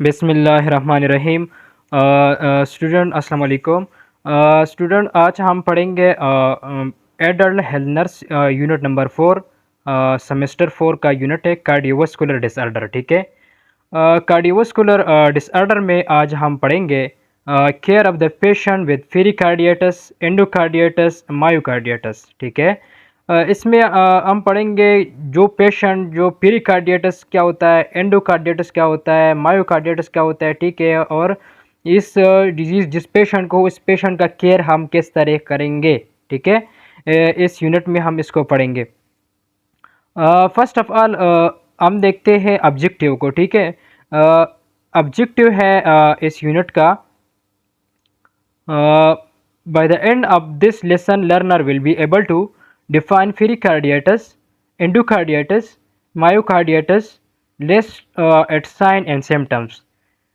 बिस्मिल्लाहिर्रहमानिर्रहीम। स्टूडेंट अस्सलाम वालेकुम। स्टूडेंट आज हम पढ़ेंगे adult health nurse unit number 4, semester 4 का यूनिट है कार्डियोवास्कुलर डिसऑर्डर। ठीक है, कार्डियोवास्कुलर डिसऑर्डर में आज हम पढ़ेंगे care of the patient with pericarditis, endocarditis, myocarditis. ठीक है, इसमें हम पढ़ेंगे जो पेशेंट जो पेरिकार्डियटिस क्या होता है, एंडोकार्डियटिस क्या होता है, मायोकार्डियटिस क्या होता है। ठीक है, और इस डिजीज़ जिस पेशेंट को उस पेशेंट का केयर हम किस तरह करेंगे। ठीक है, इस यूनिट में हम इसको पढ़ेंगे। फर्स्ट ऑफ ऑल हम देखते हैं ऑब्जेक्टिव को। ठीक है, ऑब्जेक्टिव है इस यूनिट का by the end of this lesson learner will be able to define pericarditis, endocarditis, myocarditis, list its sign and symptoms,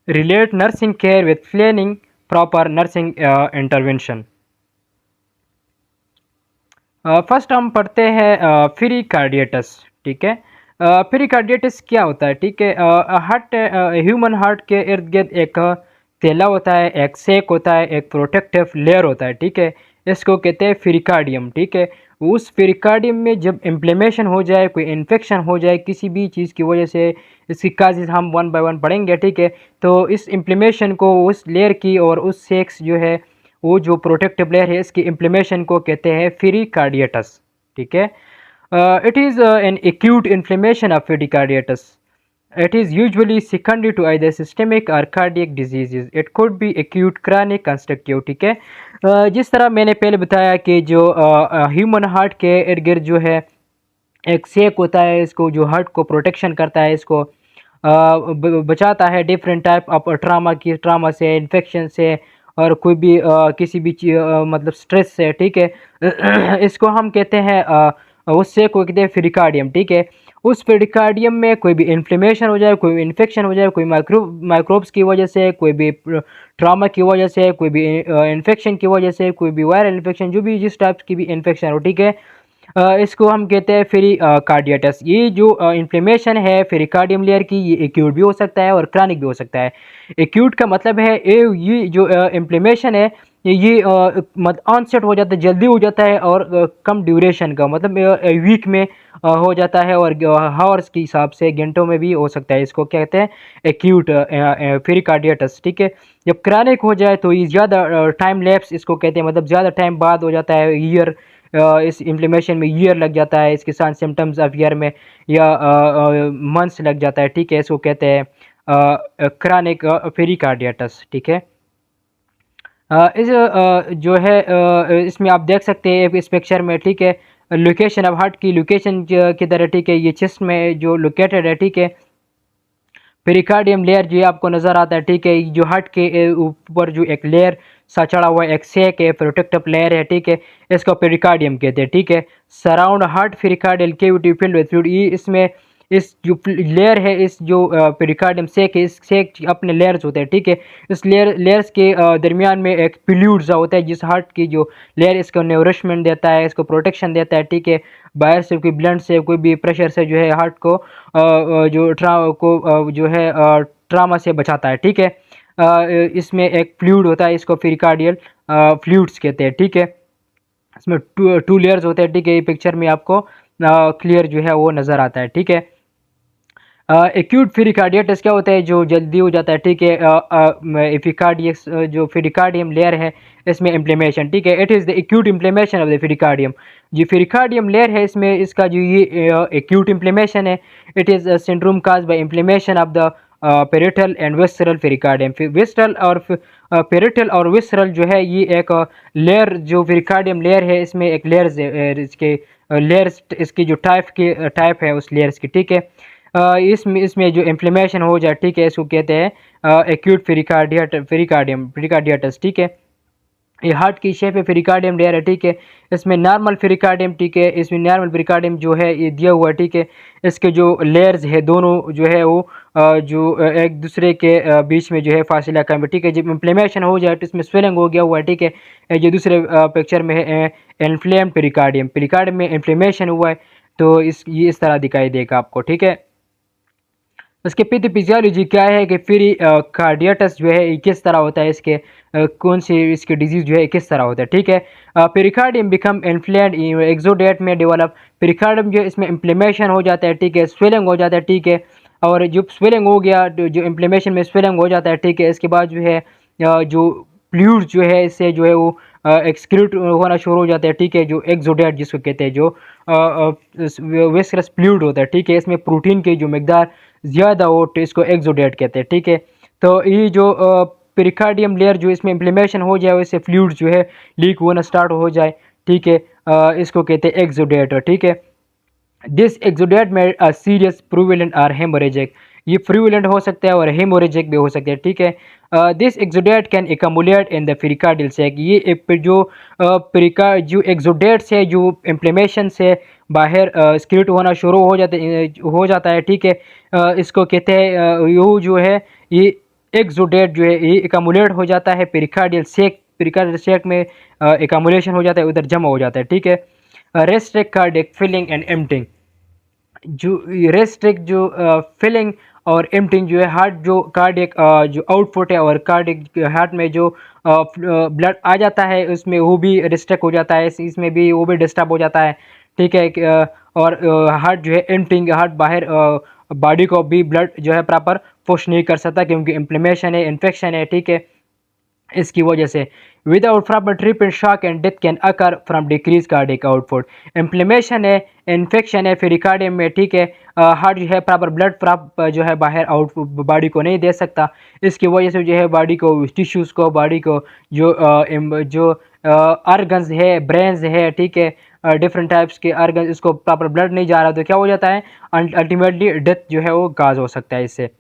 relate nursing care with planning proper nursing intervention। First हम पढ़ते हैं pericarditis. ठीक है, पेरिकार्डियटिस क्या होता है। ठीक है, हार्ट ह्यूमन हार्ट के इर्द गिर्द एक तेला होता है, एक सेक होता है, एक प्रोटेक्टिव लेयर होता है। ठीक है, इसको कहते हैं पेरिकार्डियम। ठीक है, उस पेरिकार्डियम में जब इन्फ्लेमेशन हो जाए, कोई इन्फेक्शन हो जाए किसी भी चीज़ की वजह से, इसकी काजेज हम वन बाय वन पढ़ेंगे। ठीक है, तो इस इन्फ्लेमेशन को उस लेयर की और उस सेक्स जो है वो जो प्रोटेक्टिव लेयर है इसकी इन्फ्लेमेशन को कहते हैं पेरिकार्डियटिस। ठीक है, it is an acute inflammation of pericarditis. It is usually secondary to either systemic or cardiac diseases. It could be acute, chronic, constructive। ठीक है, जिस तरह मैंने पहले बताया कि जो ह्यूमन हार्ट के इर्द गिर्द जो है एक सेक होता है, इसको जो हार्ट को प्रोटेक्शन करता है, इसको बचाता है डिफरेंट टाइप ऑफ ट्रामा से, इन्फेक्शन से, और कोई भी किसी भी मतलब स्ट्रेस से। ठीक है, इसको हम कहते हैं उससे कोई कहते हैं पेरिकार्डियम। ठीक है, उस पेरिकार्डियम में कोई भी इन्फ्लेमेशन हो जाए, कोई इन्फेक्शन हो जाए, कोई माइक्रोब्स की वजह से, कोई भी ट्रामा की वजह से, कोई भी इन्फेक्शन की वजह से, कोई भी वायरल इन्फेक्शन, जो भी जिस टाइप की भी इन्फेक्शन हो। ठीक है, इसको हम कहते हैं पेरिकार्डियटिस। ये जो इन्फ्लेमेशन है पेरिकार्डियम लेयर की, ये एक्यूट भी हो सकता है और क्रॉनिक भी हो सकता है। एक्यूट का मतलब है ये जो इन्फ्लेमेशन है ये ऑनसेट हो जाता है, जल्दी हो जाता है, और कम ड्यूरेशन का मतलब वीक में हो जाता है, और हावर्स के हिसाब से घंटों में भी हो सकता है। इसको क्या कहते हैं, एक्यूट पेरिकार्डियटिस। ठीक है, जब क्रॉनिक हो जाए तो ये ज़्यादा टाइम लैप्स इसको कहते हैं, मतलब ज़्यादा टाइम बाद हो जाता है, ईयर इस इन्फ्लेमेशन में ईयर लग जाता है, इसके साथ सिम्टम्स ऑफ ईयर में या मंथ्स लग जाता है। ठीक है, इसको कहते हैं क्रॉनिक पेरिकार्डियटिस। ठीक है, इस जो है इसमें आप देख सकते हैं इस पिक्चर में। ठीक है, लोकेशन ऑफ हार्ट की लोकेशन की तरह। ठीक है, ये चेस्ट में जो लोकेटेड है। ठीक है, पेरिकार्डियम लेयर जो आपको नज़र आता है। ठीक है, जो हार्ट के ऊपर जो एक लेयर सा चढ़ा हुआ है, एक सेक है, प्रोटेक्टिव लेयर है। ठीक है, इसको पेरिकार्डियम कहते हैं। ठीक है, surround heart pericardial cavity filled with fluid. ये इसमें इस जो लेयर है, इस जो पेरिकार्डियम सेक है, इस सेक अपने लेयर्स होते हैं। ठीक है, इस लेयर्स के दरमियान में एक फ्लूइड सा होता है, जिस हार्ट की जो लेयर इसको नरिशमेंट देता है, इसको प्रोटेक्शन देता है। ठीक है, बाहर से कोई ब्लड से, कोई भी प्रेशर से जो है हार्ट को जो है ट्रामा से बचाता है। ठीक है, इसमें एक फ्लूइड होता है, इसको पेरिकार्डियल फ्लूइड्स कहते हैं। ठीक है, इसमें टू लेयर्स होते हैं। ठीक है, ये पिक्चर में आपको क्लियर जो है वो नज़र आता है। ठीक है, एक्यूट पेरिकार्डियटिस क्या होता है, जो जल्दी हो जाता है। ठीक है, एपिकार्डियस जो पेरिकार्डियम लेयर है इसमें इन्फ्लेमेशन। ठीक है, it is the acute inflammation of the pericardium. जो पेरिकार्डियम लेयर है इसमें इसका जो ये एक्यूट इन्फ्लेमेशन है, it is syndrome cause by inflammation of the parietal and visceral pericardium. Visceral और पेरिटल और विसरल जो है ये एक लेयर, जो पेरिकार्डियम लेयर है इसमें एक लेयर्स इसके लेयर्स इसकी जो टाइप है उस लेयर्स की। ठीक है, इसमें जो इन्फ्लेमेशन हो जाए। ठीक है, इसको कहते हैं एक्यूट पेरिकार्डियटिस। ठीक है, ये हार्ट की शेप है, पेरिकार्डियम लेयर है। ठीक है, इसमें नॉर्मल पेरिकार्डियम। ठीक है, इसमें नॉर्मल पेरिकार्डियम जो है ये दिया हुआ है। ठीक है, इसके जो लेयर्स है दोनों जो है वो जो एक दूसरे के बीच में जो है फासिला कम है। ठीक है, जब इन्फ्लेमेशन हो जाए तो इसमें स्वेलिंग हो गया हुआ है। ठीक है, ये दूसरे पिक्चर में है इन्फ्लेम्ड पेरिकार्डियम में इन्फ्लेमेशन हुआ है, तो ये इस तरह दिखाई देगा आपको। ठीक है, उसके पैथोफिजियोलॉजी क्या है कि फिर कार्डियटस जो है ये किस तरह होता है, इसके कौन सी इसके डिजीज जो है किस तरह होता है, ठीक है। पेरिकार्डियम बिकम इन्फ्लेम्ड एक्सोडेट में डेवलप। पेरिकार्डियम जो है इसमें इन्फ्लेमेशन हो जाता है, ठीक है, स्वेलिंग हो जाता है, ठीक है। और जो स्वेलिंग हो गया, जो इन्फ्लेमेशन में स्वेलिंग हो जाता है, ठीक है, इसके बाद जो है जो फ्लूइड जो है इससे जो है वो एक्सक्रीट होना शुरू हो जाता है, ठीक है, जो एक्सोडेट जिसको कहते हैं, जो वेस्करस फ्लूइड होता है, ठीक है, इसमें प्रोटीन की जो मकदार ज़्यादा हो तो इसको एक्सोडेट कहते हैं, ठीक है। तो ये जो पेरिकार्डियम लेयर जो इसमें इम्प्लीमेशन हो जाए, वैसे फ्लूइड जो है लीक होना स्टार्ट हो जाए, ठीक है, इसको कहते हैं एक्सोडेट, ठीक है। दिस एक्सोडेट में सीरियस प्रूविलेंट और हेमोरेजिक, ये प्रूविलेंट हो सकता है और हेमोरेजिक भी हो सकता है, ठीक है। This exudate can accumulate in the pericardial sac, ये जो पेरिका जो एक्सोडेट से जो इन्फ्लेमेशन से बाहर स्क्रीट होना शुरू हो जाता है, ठीक है। इसको कहते हैं यो जो है ये एक्सोडेट जो है ये एकमुलेट हो जाता है पेरिकार्डियल सेक में एकमुलेशन हो जाता है, उधर जमा हो जाता है, ठीक है। Restrict cardiac filling and emptying, जो रेस्ट्रिक्ट जो फिलिंग और एम्प्टिंग जो है हार्ट जो कार्डियक जो आउटपुट है और कार्डियक हार्ट में जो ब्लड आ जाता है उसमें वो भी रिस्ट्रिक्ट हो जाता है, इसमें भी वो भी डिस्टर्ब हो जाता है, ठीक है। और हार्ट जो है एम्प्टिंग हार्ट बाहर बॉडी को भी ब्लड जो है प्रॉपर पुश नहीं कर सकता क्योंकि इन्फ्लेमेशन है, इन्फेक्शन है, ठीक है, इसकी वजह से। Without proper treatment shock and death can occur from decrease cardiac output, inflammation है, इन्फेक्शन है पेरिकार्डियम में, ठीक है, हार्ट जो है प्रॉपर ब्लड जो है बाहर आउट बॉडी को नहीं दे सकता, इसकी वजह से जो है बॉडी को टिश्यूज़ को बॉडी को जो ऑर्गन्स है, ब्रेन्स है, ठीक है, डिफरेंट टाइप्स के ऑर्गन इसको प्रॉपर ब्लड नहीं जा रहा तो क्या हो जाता है, अल्टीमेटली डेथ जो है वो काज हो सकता है इससे।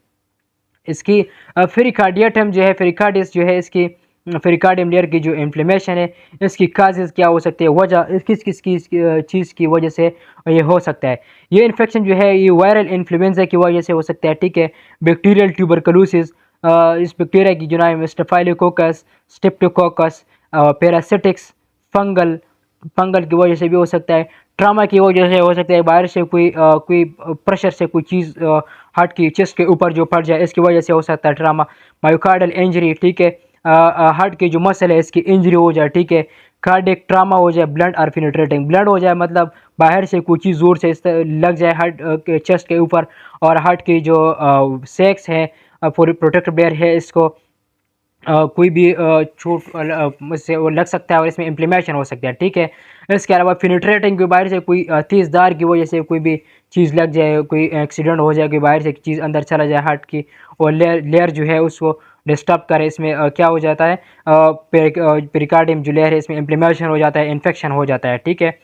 इसकी पेरिकार्डियटम जो है पेरिकार्डियस जो है इसकी पेरिकार्डियम लेयर की जो इन्फ्लेमेशन है इसकी काजेज़ क्या हो सकती है, वजह किस किस की चीज़ की वजह से ये हो सकता है। ये इन्फेक्शन जो है ये वायरल इन्फ्लुएंजा की वजह से हो सकता है, ठीक है। बैक्टीरियल ट्यूबरकुलोसिस, इस बैक्टीरिया की जो नाम है स्टेफाइलोकोकस, स्ट्रेप्टोकोकस, पैरासिटिक्स, फंगल फंगल की वजह से भी हो सकता है। ट्रामा की वजह से हो सकता है, बाहर से कोई प्रेशर से कोई चीज़ हार्ट की चेस्ट के ऊपर जो पड़ जाए इसकी वजह से हो सकता है ट्रामा। मायोकार्डियल इंजरी, ठीक है, हार्ट की जो मसल है इसकी इंजरी हो जाए, ठीक है। कार्डियक ट्रामा हो जाए, ब्लड और फिनेट्रेटिंग ब्लड हो जाए, मतलब बाहर से कोई चीज़ ज़ोर से लग जाए हार्ट के चेस्ट के ऊपर और हार्ट की जो सेक्स है प्रोटेक्टिव लेयर है इसको कोई भी चोट से वो लग सकता है और इसमें इन्फ्लेमेशन हो सकता है, ठीक है। इसके अलावा फिल्ट्रेटिंग के बाहर से कोई तेज़ धार की वजह से कोई भी चीज़ लग जाए, कोई एक्सीडेंट हो जाए, कोई बाहर से चीज़ अंदर चला जाए हार्ट की और लेयर जो है उसको डिस्टर्ब करे, इसमें क्या हो जाता है, पेरिकार्डियम जो लेयर है इसमें इन्फ्लेमेशन हो जाता है, इन्फेक्शन हो जाता है, ठीक है।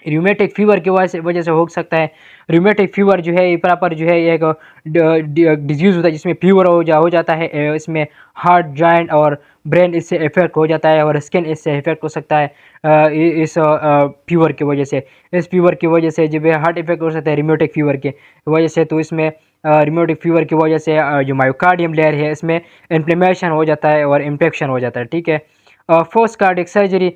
रूमेटिक फीवर की वजह से हो सकता है। रूमेटिक फीवर जो है ये प्रॉपर जो है एक डिजीज़ होता है जिसमें फीवर हो जाता है, इसमें हार्ट जॉइंट और ब्रेन इससे इफेक्ट हो जाता है और स्किन इससे इफेक्ट हो सकता है इस फीवर की वजह से। इस फीवर की वजह से जब हार्ट इफेक्ट हो सकता है रूमेटिक फीवर की वजह से, तो इसमें रूमेटिक फीवर की वजह से जो मायोकार्डियम लेयर है इसमें इन्फ्लेमेशन हो जाता है और इन्फेक्शन हो जाता है, ठीक है। Post cardiac surgery,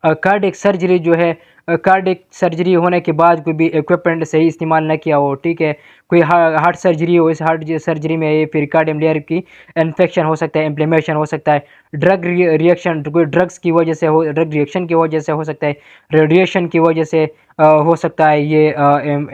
cardiac surgery जो है कार्डियक सर्जरी होने के बाद कोई भी इक्विपमेंट सही इस्तेमाल न किया हो, ठीक है, कोई हार्ट सर्जरी हो, इस हार्ट सर्जरी में ये पेरिकार्डियम लेयर की इन्फेक्शन हो सकता है, इन्फ्लेमेशन हो सकता है। ड्रग रिएक्शन, कोई ड्रग्स की वजह से हो, ड्रग रिएक्शन की वजह से हो सकता है, रेडिएशन की वजह से हो सकता है ये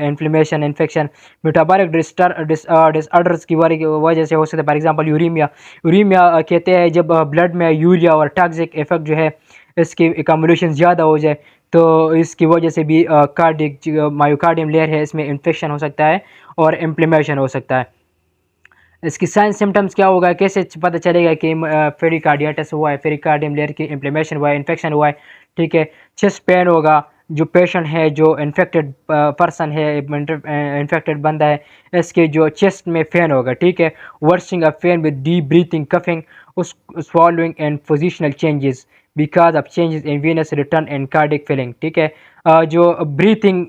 इन्फ्लेमेशन इन्फेक्शन। मेटाबॉलिक डिसऑर्डर्स की वजह से हो सकता है, फॉर एग्जांपल यूरीमिया। यूरीमिया कहते हैं जब ब्लड में यूरिया और टॉक्सिक इफेक्ट जो है इसकी एकमुलेशन ज़्यादा हो जाए तो इसकी वजह से भी कार्डियक मायोकार्डियम लेयर है इसमें इन्फेक्शन हो सकता है और इन्फ्लेमेशन हो सकता है। इसकी साइन सिम्टम्स क्या होगा, कैसे पता चलेगा कि पेरिकार्डियाटिस हुआ है, पेरिकार्डियम लेयर की इन्फ्लेमेशन हुआ है, इन्फेक्शन हुआ है, ठीक है। चेस्ट पेन होगा, जो पेशेंट है जो इन्फेक्टेड पर्सन है, इन्फेक्टेड बंदा है, इसके जो चेस्ट में फेन होगा, ठीक है। Worsening of pain with deep breathing, coughing, swallowing and positional changes because of changes in venous return and cardiac filling, ठीक है। जो ब्रीथिंग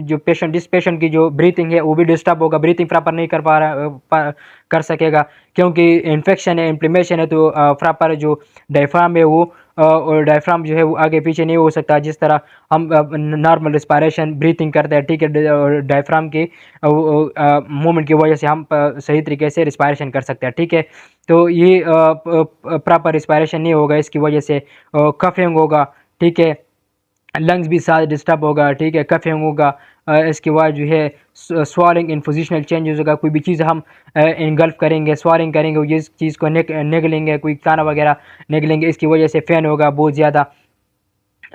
जो पेशेंट जिस पेशेंट की जो ब्रीथिंग है वो भी डिस्टर्ब होगा, ब्रीथिंग प्रॉपर नहीं कर पा रहा कर सकेगा, क्योंकि इन्फेक्शन है, इन्फ्लेमेशन है। तो प्रॉपर जो डायफ्राम है वो और डायफ्राम जो है वो आगे पीछे नहीं हो सकता। जिस तरह हम नॉर्मल रिस्पायरेशन ब्रीथिंग करते हैं, ठीक है, डायफ्राम की मूवमेंट की वजह से हम सही तरीके से रिस्पायरेशन कर सकते हैं, ठीक है। तो ये प्रॉपर रिस्पायरेशन नहीं होगा, इसकी वजह से कफिंग होगा, ठीक है, लंग्स भी साथ डिस्टर्ब होगा, ठीक है, कफिंग होगा। इसके बाद जो है स्वालिंग इन पोजिशनल चेंजेस होगा, कोई भी चीज़ हम इनगल्फ करेंगे, स्वालिंग करेंगे, जिस चीज़ को निगलेंगे, कोई खाना वगैरह निगलेंगे, इसकी वजह से फैन होगा बहुत ज़्यादा।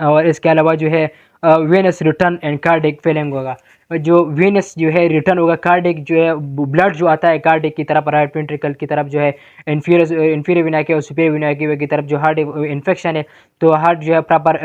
और इसके अलावा जो है venous return and cardiac filling होगा। जो वेनस जो है रिटर्न होगा, कार्डिक जो है ब्लड जो आता है कार्डिक की तरफ, राइट वेंट्रिकल की तरफ जो है इंफीरियर वेना के और सुपीरियर वेना की तरफ जो हार्ट इन्फेक्शन है, तो हार्ट जो है प्रॉपर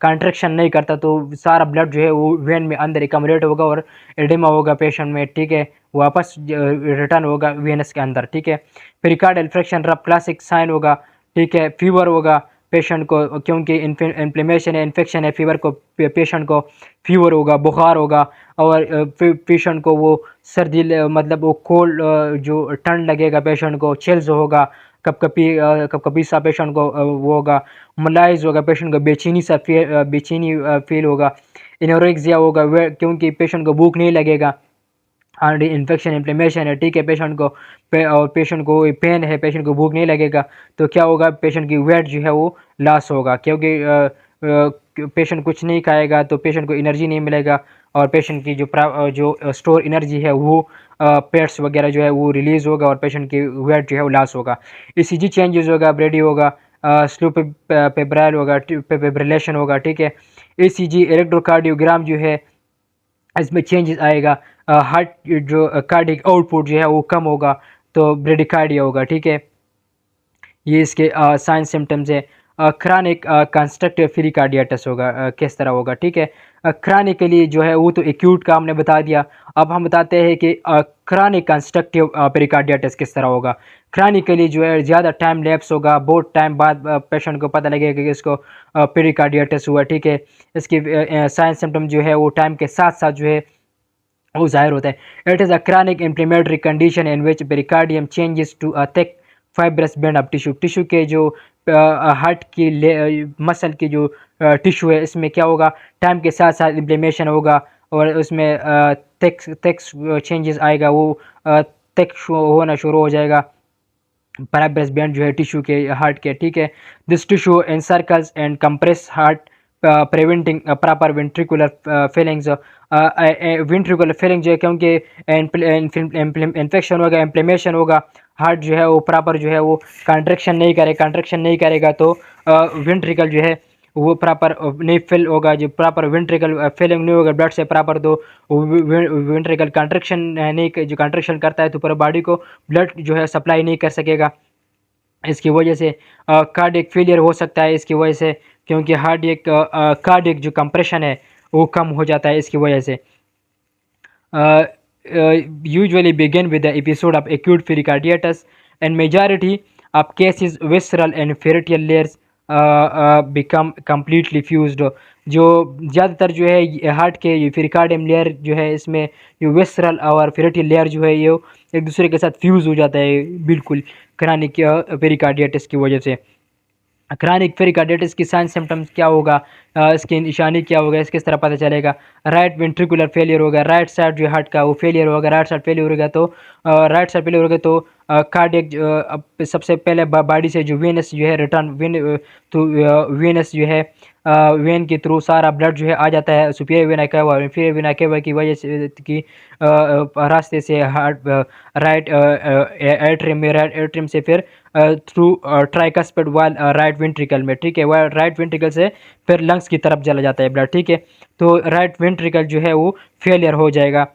कंट्रैक्शन नहीं करता, तो सारा ब्लड जो है वो वेन में अंदर एकमलेट होगा और एडिमा होगा पेशेंट में, ठीक है, वापस रिटर्न होगा वेनस के अंदर, ठीक है। पेरिकार्डियल फ्रैक्शन रब क्लासिक साइन होगा, ठीक है। फीवर होगा पेशेंट को, क्योंकि इन्फ्लेमेशन है, इन्फेक्शन है, फीवर को पेशेंट को फीवर होगा, बुखार होगा। और पेशेंट को वो सर्दी मतलब वो कोल्ड जो ठंड लगेगा, पेशेंट को चिल्स होगा, कभी सा पेशेंट को वो होगा, मलाइज होगा, पेशेंट को बेचैनी फील होगा। इनोरेक्सिया होगा क्योंकि पेशेंट को भूख नहीं लगेगा, हार्ट इन्फेक्शन इन्फ्लेमेशन है, ठीक है, पेशेंट को और पेशेंट को पेन है, पेशेंट को भूख नहीं लगेगा, तो क्या होगा, पेशेंट की वेट जो है वो लॉस होगा, क्योंकि पेशेंट कुछ नहीं खाएगा तो पेशेंट को एनर्जी नहीं मिलेगा, और पेशेंट की जो स्टोर एनर्जी है वो पेट्स वगैरह जो है वो रिलीज़ होगा, और पेशेंट की वेट जो है वो लॉस होगा। ईसीजी चेंजेस होगा, ब्रेडी होगा, स्लो पेब्राइल होगा, पेब्रिलेशन होगा, ठीक है। ईसीजी इलेक्ट्रोकार्डियोग्राम जो है इसमें चेंजेस आएगा, हार्ट जो कार्डिक आउटपुट जो है वो कम होगा, तो ब्रेडिकार्डिया होगा, ठीक है। ये इसके साइन सिम्टम्स है। क्रानिक कंस्ट्रक्टिव पेरिकार्डिटिस होगा, किस तरह होगा, ठीक है। क्रानिक के लिए जो है वो तो एक्यूट का हमने बता दिया, अब हम बताते हैं कि क्रानिक कंस्ट्रक्टिव पेरिकार्डिटिस किस तरह होगा। क्रानिक के लिए जो है ज़्यादा टाइम लैप्स होगा, बहुत टाइम बाद पेशेंट को पता लगेगा कि इसको पेरिकार्डिटिस हुआ, ठीक है। इसकी साइन सिम्टम जो है वो टाइम के साथ साथ जो है वो जाहिर होता है। It is a chronic inflammatory condition in which pericardium changes to a thick fibrous band of tissue के जो हार्ट की मसल की जो टिश्यू है, इसमें क्या होगा, टाइम के साथ साथ इन्फ्लेमेशन होगा, और उसमें थिक थिक चेंजेस आएगा, वो थिक होना शुरू हो जाएगा, फाइब्रस बैंड जो है टिश्यू के हार्ट के, ठीक है। This tissue encircles and compress heart preventing proper ventricular fillings. Ventricular filling जो है, क्योंकि इन्फेक्शन होगा, इन्फ्लेमेशन होगा, हार्ट जो है वो प्रॉपर जो है वो कंट्रैक्शन नहीं करेगा, तो वेंट्रिकल जो है वो प्रॉपर नहीं फिल होगा, जो प्रॉपर वेंट्रिकल फिलिंग नहीं होगा ब्लड से प्रॉपर, तो वेंट्रिकल कंट्रैक्शन नहीं, जो कंट्रैक्शन करता है तो पूरा बॉडी को ब्लड जो है सप्लाई नहीं कर सकेगा। इसकी वजह से कार्डियक फेलियर हो सकता है, इसकी वजह से, क्योंकि कार्डियक जो कंप्रेशन है वो कम हो जाता है इसकी वजह से। Usually begin with the episode of acute pericarditis, and majority of cases visceral and ferrital layers become completely fused। जो ज़्यादातर जो है हार्ट के ये पेरिकार्डियम लेयर जो है, इसमें ये विसरल और फेरेटियल लेयर जो है ये एक दूसरे के साथ फ्यूज़ हो जाता है बिल्कुल, क्रानिक पेरिकार्डिटिस की वजह से। क्रानिक पेरिकार्डिटिस की साइन सिम्टम्स क्या होगा, इसकी निशानी क्या होगा, इसके किस तरह पता चलेगा। राइट वेंट्रिकुलर फेलियर होगा, राइट साइड जो हार्ट का वो फेलियर होगा, राइट साइड फेलियर होगा तो कार्डियक सबसे पहले बॉडी से जो वेनस जो है रिटर्न तो वेनस जो है वेन के थ्रू सारा ब्लड जो है आ जाता है superior vena cava, inferior vena cava की वजह से की रास्ते से हार्ट राइट एट्रियम से फिर थ्रू ट्राइकस्पिड वाल राइट वेंट्रिकल में, ठीक है, वह राइट वेंट्रिकल से फिर लंग्स की तरफ चला जाता है ब्लड, ठीक है। तो राइट वेंट्रिकल जो है वो फेलियर हो जाएगा,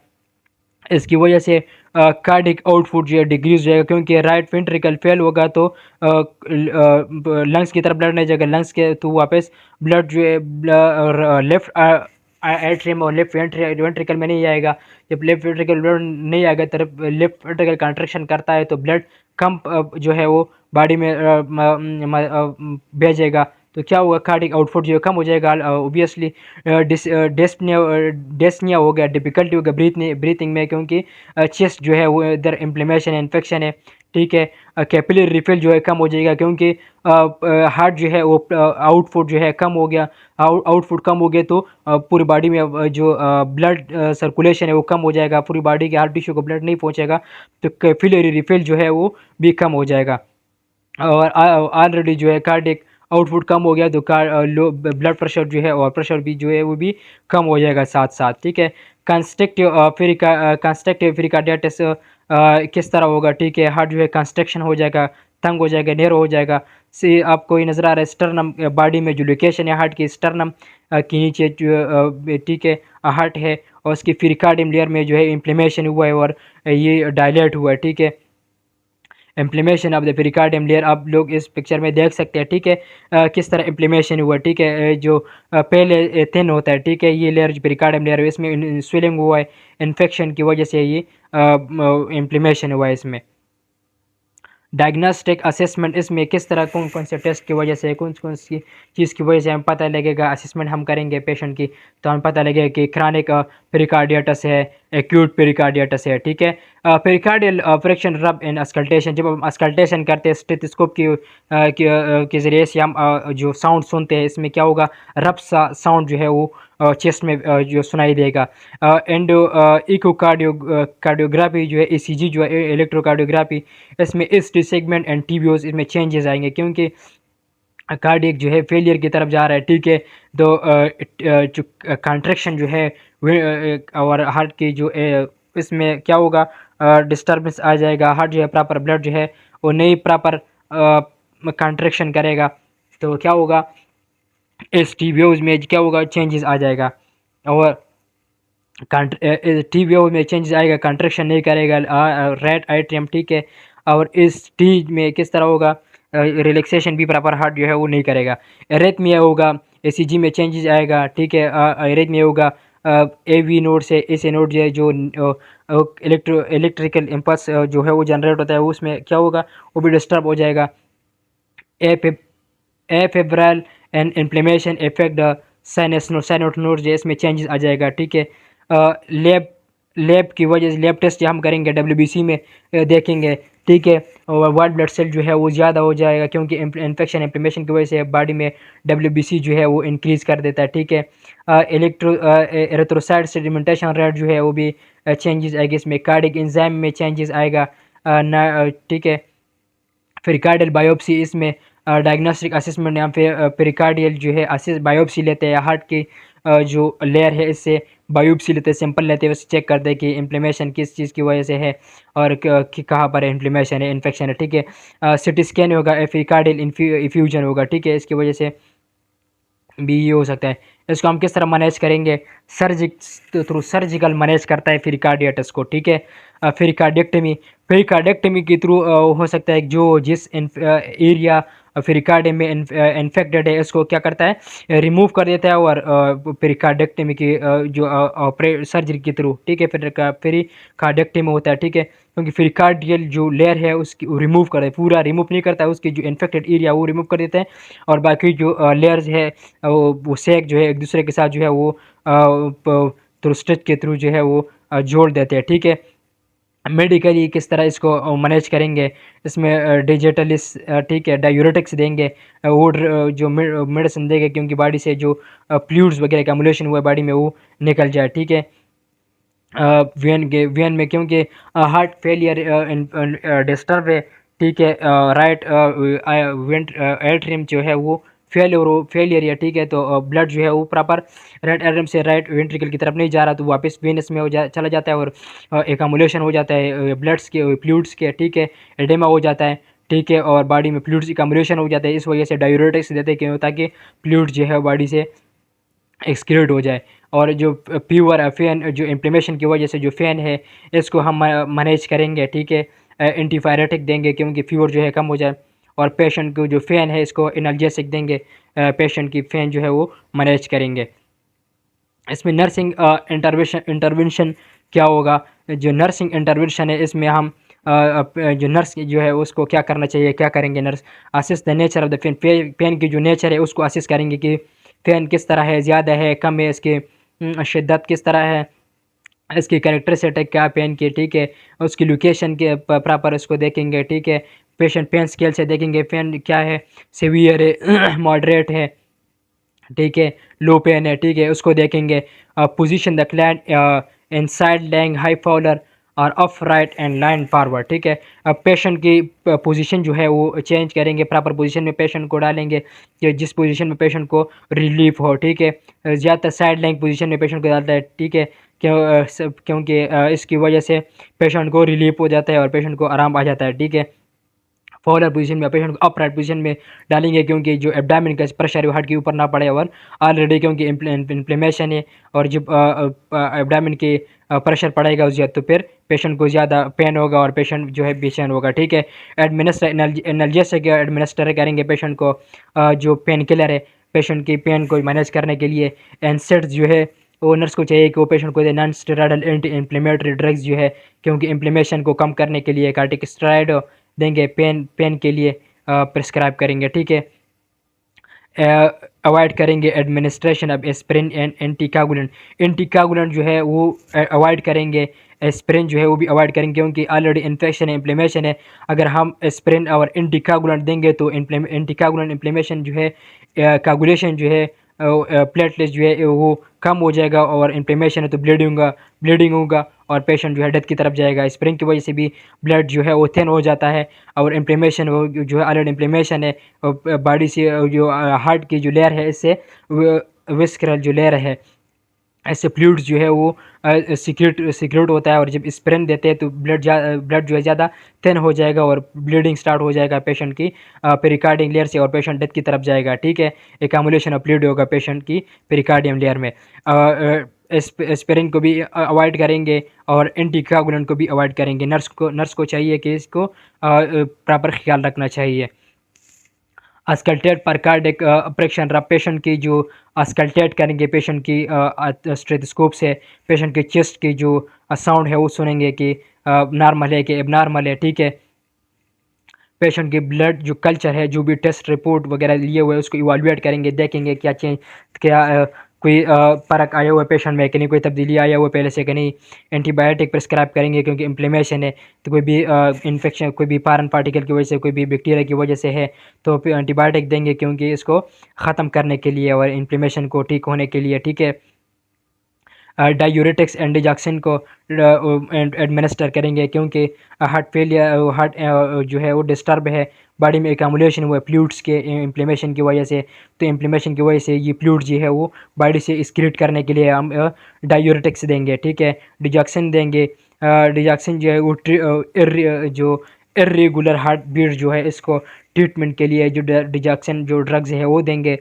इसकी वजह से कार्डिक आउटपुट जो है डिक्रीज हो जाएगा, क्योंकि राइट वेंट्रिकल फेल होगा तो लंग्स की तरफ ब्लड नहीं जाएगा, लंग्स के तो वापस ब्लड जो है लेफ्ट एट्रियम और लेफ्ट वेंट्रिकल में नहीं आएगा। जब लेफ्ट वेंट्रिकल ब्लड नहीं आएगा तब लेफ्ट वेंट्रिकल कंट्रैक्शन करता है तो ब्लड कम जो है वो बॉडी में भेजेगा, तो क्या होगा, कार्डिक आउटपुट जो है कम हो जाएगा। ऑब्वियसली डेस्निया हो गया, डिफिकल्टी हो गया ब्रीथिंग में, क्योंकि चेस्ट जो है वो इधर इन्फ्लेमेशन है, इन्फेक्शन है, ठीक है। कैपिलरी रिफिल जो है कम हो जाएगा, क्योंकि हार्ट जो है वो आउटपुट जो है कम हो गया। आउटपुट कम हो गया तो पूरी बॉडी में जो ब्लड सर्कुलेशन है वो कम हो जाएगा, पूरी बॉडी के हर टिश्यू को ब्लड नहीं पहुंचेगा, तो कैपिलरी रिफिल जो है वो भी कम हो जाएगा। और ऑलरेडी जो है कार्डिक आउटपुट कम हो गया तो लो ब्लड प्रेशर जो है और प्रेशर भी जो है वो भी कम हो जाएगा साथ साथ, ठीक है। कंस्ट्रक्टिव पेरिकार्डिटिस किस तरह होगा, ठीक है। हार्ट जो है कंस्ट्रक्शन हो जाएगा, तंग हो जाएगा, नैरो हो जाएगा। से आपको ये नज़र आ रहा है स्टर्नम बॉडी में जो लोकेशन है हार्ट की, स्टर्नम के नीचे जो ठीक है हार्ट है, और उसकी पेरिकार्डियम लेयर में जो है इन्फ्लेमेशन हुआ है और ये डायलेट हुआ है, ठीक है। Implementation of the pericardium layer आप लोग इस पिक्चर में देख सकते हैं, ठीक है। किस तरह इम्प्लीमेशन हुआ, ठीक है। जो पहले थिन होता है, ठीक है, ये लेयर जो पेरिकार्डियम लेयर है इसमें स्वेलिंग हुआ है, इन्फेक्शन की वजह से ये इम्प्लीमेशन हुआ है इसमें। डायग्नोस्टिक असेसमेंट इसमें किस तरह कौन कौन से टेस्ट की वजह से, कौन कौन सी चीज़ की वजह से हम पता लगेगा, असेसमेंट हम करेंगे पेशेंट की, तो हम पता लगेगा कि क्रॉनिक पेरिकार्डिटिस है, एक्यूट पेरिकार्डिटिस है, ठीक है। पेरिकार्डियल ऑपरेशन रब इन अस्कल्टेशन, जब हम अस्कल्टेशन करते हैं स्टेथोस्कोप के ज़रिए से हम जो साउंड सुनते हैं, इसमें क्या होगा, रब सा साउंड जो है वो चेस्ट में जो सुनाई देगा। एंडो कार्डियोग्राफी जो है, ईसीजी जो है, इलेक्ट्रोकार्डियोग्राफी, इसमें इस सेगमेंट एंड टीबीओस इसमें चेंजेस आएंगे, क्योंकि कार्डियक जो है फेलियर की तरफ जा रहा है, ठीक है। तो जो कॉन्ट्रैक्शन जो है और हार्ट की जो इसमें क्या होगा, डिस्टर्बेंस आ जाएगा, हार्ट जो है प्रॉपर ब्लड जो है वो नहीं प्रॉपर कॉन्ट्रैक्शन करेगा, तो क्या होगा, इस टीबीओस में क्या होगा, चेंजेस आ जाएगा। और टीबीओ में चेंजेस आएगा, कॉन्ट्रैक्शन नहीं करेगा राइट एट्रियम, ठीक है। और इस टी में किस तरह होगा, रिलैक्सेशन भी प्रॉपर हार्ट जो है वो नहीं करेगा। एरिथमिया होगा, एसीजी में चेंजेस आएगा, ठीक है। एरिथमिया होगा, एवी नोड से एसी नोड जो है, जो इलेक्ट्रिकल इम्पल्स जो है वो जनरेट होता है, उसमें क्या होगा, वो भी डिस्टर्ब हो जाएगा। Afebrile and inflammation affect the sinus node जो इसमें चेंजेस आ जाएगा, ठीक है। लैब की वजह से लैब टेस्ट हम करेंगे डब्ल्यूबीसी में देखेंगे, ठीक है। और वाइट ब्लड सेल जो है वो ज़्यादा हो जाएगा, क्योंकि इन्फेक्शन इन्फ्लेमेशन की वजह से बॉडी में डब्ल्यूबीसी जो है वो इंक्रीज़ कर देता है, ठीक है। एरिथ्रोसाइट सेडिमेंटेशन रेट जो है वो भी चेंजेस आएगी इसमें। कार्डिक एंजाइम में चेंजेस आएगा, ठीक है। पेरिकार्डियल बायोप्सी इसमें डायग्नोस्टिक असेसमेंट, यहाँ पे पेरिकार्डियल जो है असेस बायोप्सी लेते हैं, हार्ट की जो लेयर है इससे बायोप्सी लेते हैं, सैंपल लेते हैं, उससे चेक करते हैं कि इन्फ्लेमेशन किस चीज़ की वजह से है और कहाँ पर इन्फ्लेमेशन है, इन्फेक्शन है, ठीक है। सिटी स्कैन होगा, पेरिकार्डियल इफ्यूजन होगा, ठीक है, इसकी वजह से भी ये हो सकता है। इसको हम किस तरह मैनेज करेंगे, थ्रू सर्जिकल मैनेज करता है पेरिकार्डिटिस को, ठीक है। पेरिकार्डियक्टमी के थ्रू हो सकता है जो जिस एरिया पेरिकार्डियम में इन्फेक्टेड है इसको क्या करता है, रिमूव कर देता है, और पेरिकार्डियक्टमी की जो सर्जरी के थ्रू, ठीक है, पेरिकार्डियक्टमी होता है, ठीक है। क्योंकि पेरिकार्डियल जो लेयर है उसकी रिमूव कर है, पूरा रिमूव नहीं करता है, उसकी जो इन्फेक्टेड एरिया वो रिमूव कर देता है, और बाकी जो लेयर्स है वो सेक जो है एक दूसरे के साथ जो है वो थ्रू स्टिच के थ्रू जो है वो जोड़ देते हैं, ठीक है। मेडिकली किस तरह इसको मैनेज करेंगे, इसमें डिजिटलिस, ठीक है, डायूरेटिक्स देंगे, वो जो मेडिसिन देंगे, क्योंकि बॉडी से जो फ्लूइड्स वगैरह का एमुलेशन हुआ है बॉडी में वो निकल जाए, ठीक है। वेन में क्योंकि हार्ट फेलियर डिस्टर्ब है, ठीक है, राइट वेंट एट्रियम जो है वो फेलियर है, ठीक है। तो ब्लड जो है वो प्रॉपर राइट एट्रियम से राइट वेंट्रिकल की तरफ नहीं जा रहा, तो वापस वेनस में चला जाता है, और एकमुलेशन हो जाता है ब्लड्स के फ्लूइड्स के, ठीक है, एडेमा हो जाता है, ठीक है, और बॉडी में फ्लूइड्स एकमुलेशन हो जाता है। इस वजह से डायूरेटिक्स देते हैं, क्यों, ताकि फ्लूइड जो है बॉडी से एक्सक्रीट हो जाए। और जो फीवर फैन जो इन्फ्लेमेशन की वजह से जो फैन है इसको हम मैनेज करेंगे, ठीक है, एंटीपायरेटिक देंगे, क्योंकि फीवर जो है कम हो जाए, और पेशेंट को जो फैन है इसको एनाल्जेसिक देंगे, पेशेंट की फैन जो है वो मैनेज करेंगे। इसमें नर्सिंग इंटरवेंशन क्या होगा, जो नर्सिंग इंटरवेंशन है इसमें हम जो नर्स जो है उसको क्या करना चाहिए, क्या करेंगे nurse? Assess the nature of the pain, pain की जो नेचर है उसको असिस करेंगे कि पेन किस तरह है, ज़्यादा है, कम है, इसकी शिद्दत किस तरह है, इसकी कैरेक्टरिस्टिक क्या पेन की, ठीक है। उसकी लोकेशन के प्रॉपर उसको देखेंगे, ठीक है। पेशेंट पेन स्केल से देखेंगे पेन क्या है, सीवियर है मॉडरेट है, ठीक है, लो पेन है, ठीक है, उसको देखेंगे। Position the client inside lying high Fowler और upright and lean forward, ठीक है। अब पेशेंट की पोजीशन जो है वो चेंज करेंगे, प्रॉपर पोजीशन में पेशेंट को डालेंगे कि जिस पोजीशन में पेशेंट को रिलीफ हो, ठीक है। ज़्यादातर साइड लैंग पोजीशन में पेशेंट को डालता है, ठीक है, क्योंकि इसकी वजह से पेशेंट को रिलीफ हो जाता है और पेशेंट को आराम आ जाता है, ठीक है। फॉलोअर पोजीशन में पेशेंट को अपराइट पोजीशन में डालेंगे क्योंकि जो एब्डामिन का प्रेशर है वो हार्ट के ऊपर ना पड़े, और ऑलरेडी क्योंकि इन्फ्लेमेशन है और जब एब्डामिन के प्रेशर पड़ेगा उस तो फिर पेशेंट को ज़्यादा पेन होगा और पेशेंट जो है बेचैन होगा, ठीक है। एडमिनिस्टर एनाल्जेसिक एडमिनिस्टर करेंगे पेशेंट को जो पेन किलर है पेशेंट की पेन को मैनेज करने के लिए। एनसेट्स जो है वो नर्स को चाहिए कि वो पेशेंट को दे, non steroidal anti inflammatory drugs जो है क्योंकि इन्फ्लेमेशन को कम करने के लिए कार्टिकोस्टेरॉइड देंगे, पेन पेन के लिए प्रिस्क्राइब करेंगे, ठीक है। अवॉइड करेंगे administration of aspirin and anticoagulant, anticoagulant जो है वो अवॉइड करेंगे, एस्पिरिन जो है वो भी अवॉइड करेंगे क्योंकि ऑलरेडी इन्फेक्शन है, इन्फ्लेमेशन है। अगर हम एस्पिरिन और एंटीकोगुलेंट देंगे तो एंटीकोगुलेंट इन्फ्लेमेशन जो है, कोगुलेशन जो है, प्लेटलेट्स जो है वो कम हो जाएगा और इन्फ्लेमेशन है तो ब्लीडिंग होगा और पेशेंट जो है डेथ की तरफ जाएगा। स्प्रिंग की वजह से भी ब्लड जो है वो थिन हो जाता है और इन्फ्लेमेशन वो जो है ऑलरेडी इन्फ्लेमेशन है बॉडी से, जो हार्ट की जो लेयर है इससे विस्करल जो लेयर है ऐसे फ्लूइड्स जो है वो सीक्रेट होता है और जब स्प्रिन देते हैं तो ब्लड जो है ज़्यादा थिन हो जाएगा और ब्लीडिंग स्टार्ट हो जाएगा पेशेंट की पेरिकार्डियम लेयर से और पेशेंट डेथ की तरफ जाएगा, ठीक है। एकम्युलेशन ऑफ फ्लूइड होगा पेशेंट की पेरिकार्डियम लेयर में। एस्पिरिन को भी अवॉइड करेंगे और एंटीकोगुलेंट को भी अवॉइड करेंगे। नर्स को चाहिए कि इसको प्रॉपर ख्याल रखना चाहिए। अस्कल्टेट पर कार्डिक ऑपरेशन रब पेशेंट की जो अस्कल्टेट करेंगे पेशेंट की स्टेथोस्कोप से पेशेंट के चेस्ट की जो साउंड है वो सुनेंगे कि नॉर्मल है कि एबनॉर्मल है, ठीक है। पेशेंट की ब्लड जो कल्चर है, जो भी टेस्ट रिपोर्ट वगैरह लिए हुए उसको इवालुएट करेंगे, देखेंगे क्या चेंज, क्या कोई फ़र्क आया हुआ है पेशेंट में कि नहीं, कोई तब्दीली आया हुआ है पहले से कि नहीं। एंटीबायोटिक प्रिस्क्राइब करेंगे क्योंकि इन्फ्लेमेशन है तो कोई भी इन्फेक्शन, कोई भी फॉरेन पार्टिकल की वजह से, कोई भी बैक्टीरिया की वजह से है तो फिर एंटीबायोटिक देंगे क्योंकि इसको ख़त्म करने के लिए और इन्फ्लेमेशन को ठीक होने के लिए, ठीक है। डायूरेटिक्स एंड डिजॉक्सिन को एडमिनिस्टर करेंगे क्योंकि हार्ट फेलियर, हार्ट जो है वो डिस्टर्ब है, बॉडी में एकम्युलेशन हुआ है फ्लूइड्स के इन्फ्लेमेशन की वजह से, तो इन्फ्लेमेशन की वजह से ये फ्लूइड जो है वो बॉडी से एक्सक्रीट करने के लिए हम डायूरेटिक्स देंगे, ठीक है। डिजॉक्सिन देंगे, डिजॉक्सिन जो है वो जो इर्रेगुलर हार्ट बीट जो है इसको ट्रीटमेंट के लिए जो डिजॉक्सिन जो ड्रग्स है वो देंगे।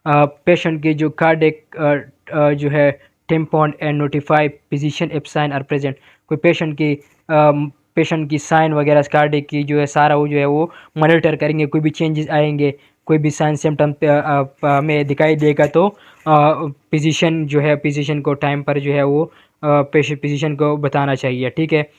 पेशेंट की जो कार्डिक जो है tamponade and notify physician if sign are present, कोई पेशेंट की साइन वगैरह कार्डिक की जो है सारा वो जो है वो मॉनिटर करेंगे, कोई भी चेंजेस आएंगे, कोई भी साइन सिम्टम में दिखाई देगा तो फिजिशियन जो है फिजिशियन को टाइम पर जो है वो पेशेंट फिजिशियन को बताना चाहिए, ठीक है।